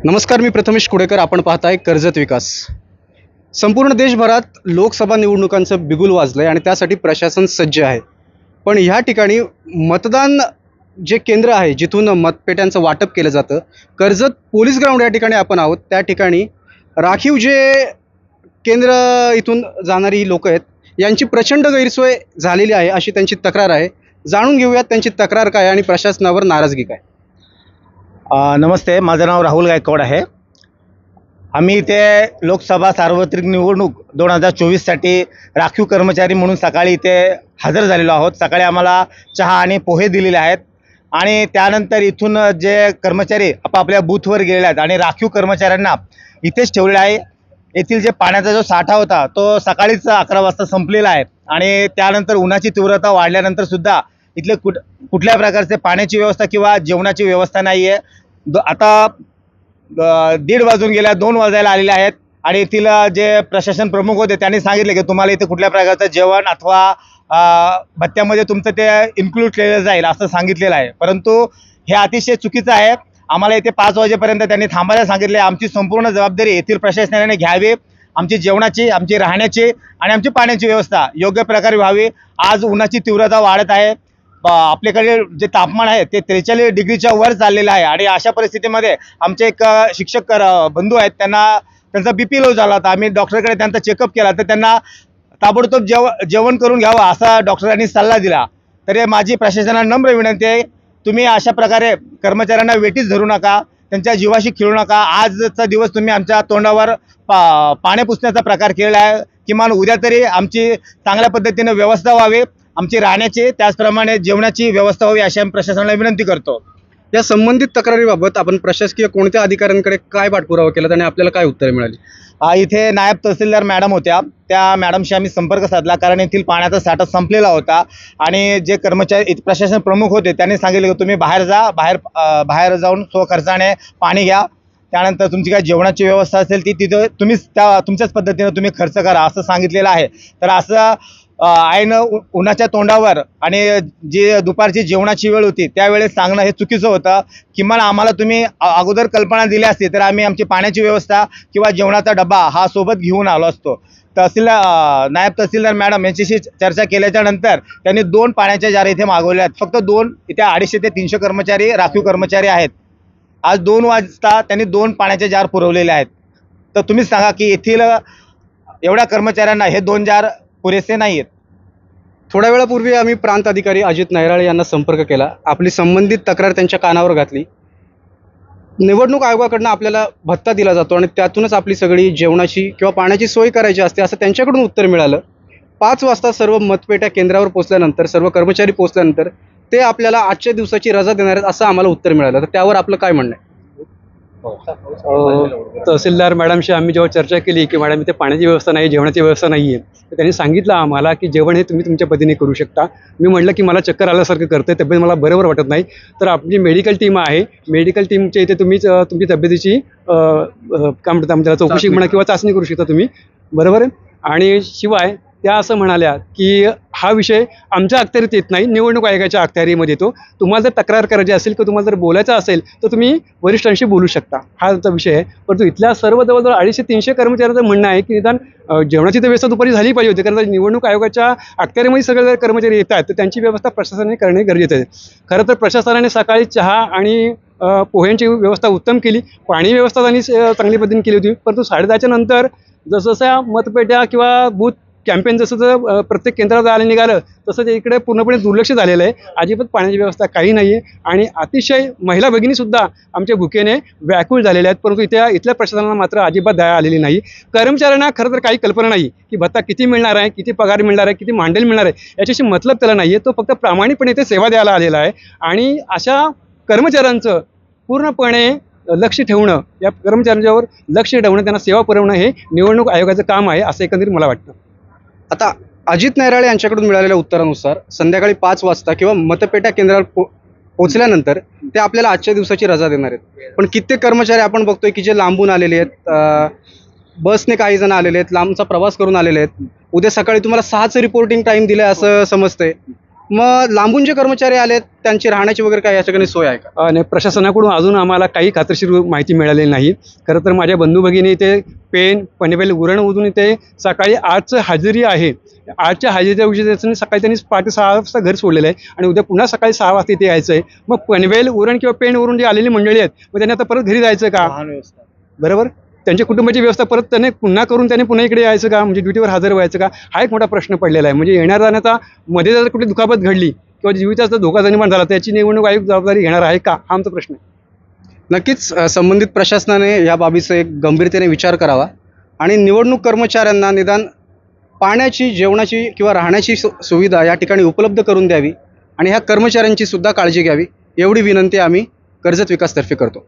नमस्कार, मी प्रथमेश कुडेकर. आपण पाहताय कर्जत विकास. संपूर्ण देशभरात लोकसभा निवडणुकांचं बिगुल वाजलंय आणि त्यासाठी प्रशासन सज्ज आहे. पण ह्या ठिकाणी मतदान जे केंद्र आहे, जिथून मतपेट्यांचं वाटप केलं जातं, कर्जत पोलीस ग्राउंड या ठिकाणी आपण आहोत. त्या ठिकाणी राखीव जे केंद्र इथून जाणारी लोक आहेत, यांची प्रचंड गैरसोय झालेली आहे अशी त्यांची तक्रार आहे. जाणून घेऊयात त्यांची तक्रार काय आणि प्रशासनावर नाराजगी काय. नमस्ते, माझं नाव राहुल गायकवाड आहे. आम्ही इथे लोकसभा सार्वत्रिक निवडणूक 2024साठी राखीव कर्मचारी म्हणून सकाळी इथे हजर झालेलो आहोत. सकाळी आम्हाला चहा आणि पोहे दिलेले आहेत आणि त्यानंतर इथून जे कर्मचारी आपापल्या बूथवर गेलेले आहेत आणि राखीव कर्मचाऱ्यांना इथेच ठेवलेलं आहे. येथील जे पाण्याचा जो साठा होता तो सकाळीच 11 वाजता संपलेला आहे आणि त्यानंतर उन्हाची तीव्रता वाढल्यानंतर सुद्धा इथले कुठल्या प्रकारचे पाण्याची व्यवस्था किंवा जेवणाची व्यवस्था नाही आहे. आता 1:30 वाजून गेल्या, 2 वाजायला आलेले आहेत आणि येथील जे प्रशासन प्रमुख होते त्यांनी सांगितले की तुम्हाला इथे कुठल्या प्रकारचं जेवण अथवा भत्त्यामध्ये तुमचं ते इन्क्लूड केलं जाईल असं सांगितलेलं आहे. परंतु हे अतिशय चुकीचं आहे. आम्हाला इथे 5 वाजेपर्यंत त्यांनी थांबायला सांगितले. आमची संपूर्ण जबाबदारी येथील प्रशासनाने घ्यावी. आमची जेवणाची, आमची राहण्याची आणि आमची पाण्याची व्यवस्था योग्य प्रकारे व्हावी. आज उन्हाची तीव्रता वाढत आहे. आपल्याकडे जे तापमान आहे ते 43 डिग्रीच्या वर चाललेलं आहे आणि अशा परिस्थितीमध्ये आमचे एक शिक्षक बंधू आहेत, त्यांचा BP लो झाला होता. आम्ही डॉक्टरकडे त्यांचा चेकअप केला तर त्यांना ताबडतोब जेवण करून घ्यावं असा डॉक्टरांनी सल्ला दिला. तर माझी प्रशासनाला नम्र विनंती आहे, तुम्ही अशा प्रकारे कर्मचाऱ्यांना वेठीस धरू नका, त्यांच्या जीवाशी खेळू नका. आजचा दिवस तुम्ही आमच्या तोंडावर पाणी पुसण्याचा प्रकार केलेला आहे. किमान उद्या तरी आमची चांगल्या पद्धतीने व्यवस्था व्हावी, आमची राहण्याची त्याचप्रमाणे जेवणाची व्यवस्था व्हावी अशी आम्ही प्रशासनाला विनंती करतो. या संबंधित तक्रारीबाबत आपण प्रशासकीय कोणत्या अधिकाऱ्यांकडे काय पाठपुरावा केला आणि आपल्याला काय उत्तरे मिळाली? इथे नायब तहसीलदार मॅडम होत्या, त्या मॅडमशी आम्ही संपर्क साधला कारण येथील पाण्याचा साठा संपलेला होता आणि जे कर्मचारी प्रशासन प्रमुख होते त्यांनी सांगितले की तुम्ही बाहेर जाऊन स्वखर्चाने पाणी घ्या, त्यानंतर तुमची काय जेवणाची व्यवस्था असेल ती तिथं तुम्हीच तुमच्याच पद्धतीने तुम्ही खर्च करा असं सांगितलेलं आहे. तर असं ऐन उन्हाच्या तोंडावर आणि जी दुपारची जेवणाची वेळ होती त्यावेळेस सांगणं हे चुकीचं होतं. किमान आम्हाला तुम्ही अगोदर कल्पना दिली असती तर आम्ही आमची पाण्याची व्यवस्था किंवा जेवणाचा डबा हा सोबत घेऊन आलो असतो. नायब तहसीलदार मॅडम यांच्याशी चर्चा केल्याच्या नंतर त्यांनी 2 पाण्याच्या जार इथे मागवल्या आहेत. फक्त 2, इथे 250 ते 300 कर्मचारी राखीव कर्मचारी आहेत. आज 2 वाजता त्यांनी 2 पाण्याचे जार पुरवलेले आहेत. तर तुम्हीच सांगा की येथील एवढ्या कर्मचाऱ्यांना हे 2 जार पुरेसे नाही आहेत. थोड्या वेळापूर्वी आम्ही प्रांत अधिकारी अजित नैराळे यांना संपर्क केला, आपली संबंधित तक्रार त्यांच्या कानावर घातली. निवडणूक आयोगाकडनं आपल्याला भत्ता दिला जातो आणि त्यातूनच आपली सगळी जेवणाची किंवा पाण्याची सोय करायची असते असं त्यांच्याकडून उत्तर मिळालं. 5 वाजता सर्व मतपेट्या केंद्रावर पोहोचल्यानंतर, सर्व कर्मचारी पोहोचल्यानंतर ते आपल्याला आजच्या दिवसाची रजा देणार आहेत असं आम्हाला उत्तर मिळालं. तर त्यावर आपलं काय म्हणणं आहे? तहसीलदार मॅडमशी आम्ही जेव्हा चर्चा केली की मॅडम इथे पाण्याची व्यवस्था नाही, जेवणाची व्यवस्था नाही आहे, तर त्यांनी सांगितलं आम्हाला की जेवण हे तुम्ही तुमच्या पद्धतीने करू शकता. मी म्हटलं की मला चक्कर आल्यासारखं करते, तब्येत मला बरोबर वाटत नाही. तर आपली मेडिकल टीम आहे, मेडिकल टीमच्या इथे तुम्ही तुमची तब्येतीची काय म्हणतात त्याला चौकशी म्हणा किंवा चाचणी करू शकता तुम्ही, बरोबर आहे. आणि शिवाय त्या असं म्हणाल्या की हा विषय आमच्या अखत्यारीत येत नाही, निवडणूक आयोगाच्या अखत्यारीमध्ये येतो. तुम्हाला जर तक्रार करायची असेल किंवा तुम्हाला जर बोलायचं असेल तर तुम्ही वरिष्ठांशी बोलू शकता, हा त्याचा विषय आहे. परंतु इथल्या सर्व जवळजवळ 250 ते 300 कर्मचाऱ्यांचं म्हणणं आहे की निदान जेवणाची तर व्यवस्था दुपारी झाली पाहिजे होती, कारण निवडणूक आयोगाच्या अखत्यारीमध्ये सगळे जर कर्मचारी येतात तर त्यांची व्यवस्था प्रशासनाने करणे गरजेचं आहे. खरं तर प्रशासनाने सकाळी चहा आणि पोह्यांची व्यवस्था उत्तम केली, पाणी व्यवस्था त्यांनी चांगली पद्धतीने केली होती. परंतु 10:30च्या नंतर जसं मतपेट्या किंवा बूथ कॅम्पेन जसं प्रत्येक केंद्रात जायला निघालं तसं ते इकडे पूर्णपणे दुर्लक्ष झालेलं आहे. अजिबात पाण्याची व्यवस्था काही नाही आहे आणि अतिशय महिला भगिनीसुद्धा आमच्या भुकेने व्याकुळ झालेल्या आहेत. परंतु इथल्या प्रशासनाला मात्र अजिबात दया आलेली नाही. कर्मचाऱ्यांना खरं तर काही कल्पना नाही की भत्ता किती मिळणार आहे, किती पगार मिळणार आहे, किती मांडेल मिळणार आहे, याच्याशी मतलब त्याला नाही आहे. तो फक्त प्रामाणिकपणे इथे सेवा द्यायला आलेला आहे आणि अशा कर्मचाऱ्यांचं पूर्णपणे लक्ष ठेवणं, या कर्मचाऱ्यांच्यावर लक्ष ठेवणं, त्यांना सेवा पुरवणं हे निवडणूक आयोगाचं काम आहे असं एकंदरीत मला वाटतं. आता अजित नैराळे यांच्याकडून मिळालेल्या उत्तरानुसार संध्याकाळी 5 वाजता किंवा मतपेट्या केंद्रावर पोहोचल्यानंतर ते आपल्याला आजच्या दिवसाची रजा देणार आहेत. पण कित्येक कर्मचारी आपण बघतोय की जे लांबून आलेले आहेत, बसने काही जण आलेले आहेत, लांबचा प्रवास करून आलेले आहेत. उद्या सकाळी तुम्हाला 6चं रिपोर्टिंग टाईम दिलं असं समजतंय. मग लांबून जे कर्मचारी आलेत त्यांची राहण्याची वगैरे काय या ठिकाणी सोय आहे का? नाही, प्रशासनाकडून अजून आम्हाला काही खात्रीशीर माहिती मिळालेली नाही. खरं तर माझ्या बंधू भगिनी इथे पेन पनवेल उरणमधून इथे सकाळी 8चं हजेरी आहे. 8च्या हजेरीच्या दिवशी सकाळी त्यांनी पहाटे 6 वाजता घर सोडलेलं आहे आणि उद्या पुन्हा सकाळी 6 वाजता इथे यायचं आहे. मग पनवेल उरण किंवा पेणवरून जे आलेली मंडळी आहेत मग त्यांनी आता परत घरी जायचं का? बरोबर, त्यांच्या कुटुंबाची व्यवस्था परत त्याने पुन्हा करून त्याने पुन्हा इकडे यायचं का? म्हणजे ड्युटीवर हजर व्हायचं का? हा एक मोठा प्रश्न पडलेला आहे. म्हणजे येणार जाण्याचा मध्ये जर कुठली दुखापत घडली किंवा जीविताचा धोका निर्माण झाला त्याची निवडणूक आयोग जबाबदारी घेणार आहे का? हा आमचा प्रश्न आहे. नक्कीच संबंधित प्रशासनाने या बाबीचा एक गंभीरतेने विचार करावा आणि निवडणूक कर्मचाऱ्यांना निदान पाण्याची, जेवणाची किंवा राहण्याची सुविधा या ठिकाणी उपलब्ध करून द्यावी आणि ह्या कर्मचाऱ्यांची सुद्धा काळजी घ्यावी एवढी विनंती आम्ही कर्जत विकासतर्फे करतो.